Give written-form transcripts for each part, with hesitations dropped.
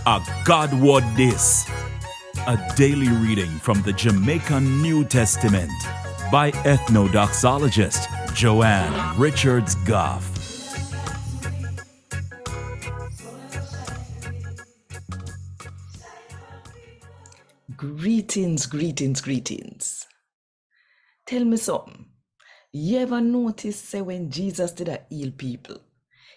A God Word This, a daily reading from the Jamaican New Testament by Ethnodoxologist Joanne Richards Goffe. Greetings. Tell me something. You ever notice say when Jesus did heal people,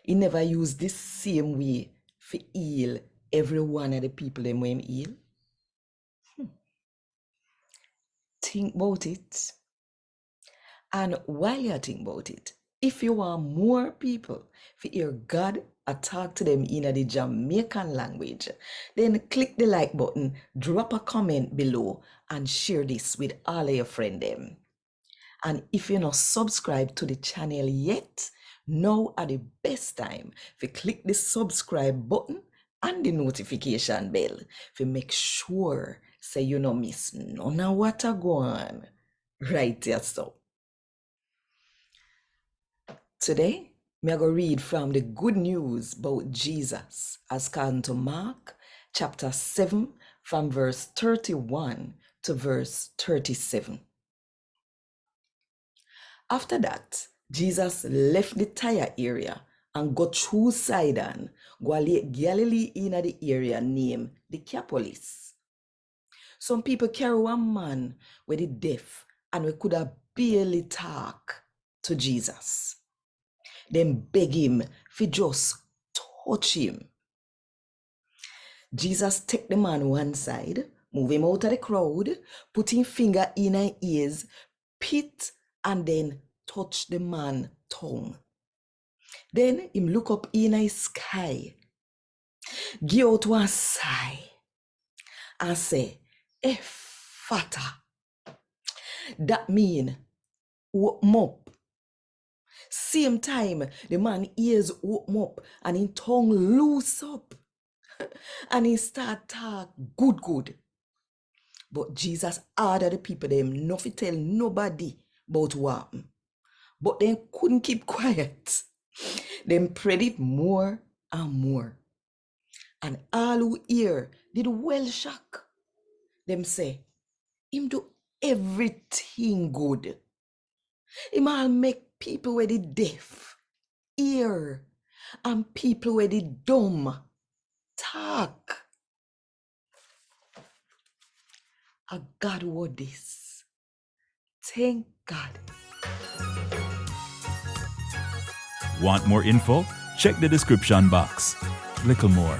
he never used this same way to heal every one of the people them when he heal? Think about it. And while you think about it, if you want more people to hear God or talk to them in the Jamaican language, then click the like button, drop a comment below, and share this with all of your friends them. And if you're not subscribed to the channel yet, now are the best time to click the subscribe button and the notification bell to make sure say you no miss none of what are going right there. So today me I go read from the good news about Jesus as according to Mark chapter 7 from verse 31 to verse 37. After that, Jesus left the Tyre area and got through Sidon, go Lake Galilee in the area named Decapolis. Some people carry one man with the deaf and we could have barely talk to Jesus. Then beg him for just touch him. Jesus take the man one side, move him out of the crowd, put his finger in his ears, spit, and then touch the man tongue. Then him look up in the sky, give out one sigh, and say, Ephata. That mean, open up. Same time, the man ears open up and his tongue loose up. And he start talk good. But Jesus ordered the people them not to tell nobody about what happened. But they couldn't keep quiet. They prayed it more and more. And all who hear did well shock. Them say, him do everything good. Him all make people with the deaf hear and people with the dumb talk. A God word this. Thank God. Want more info? Check the description box. Little more.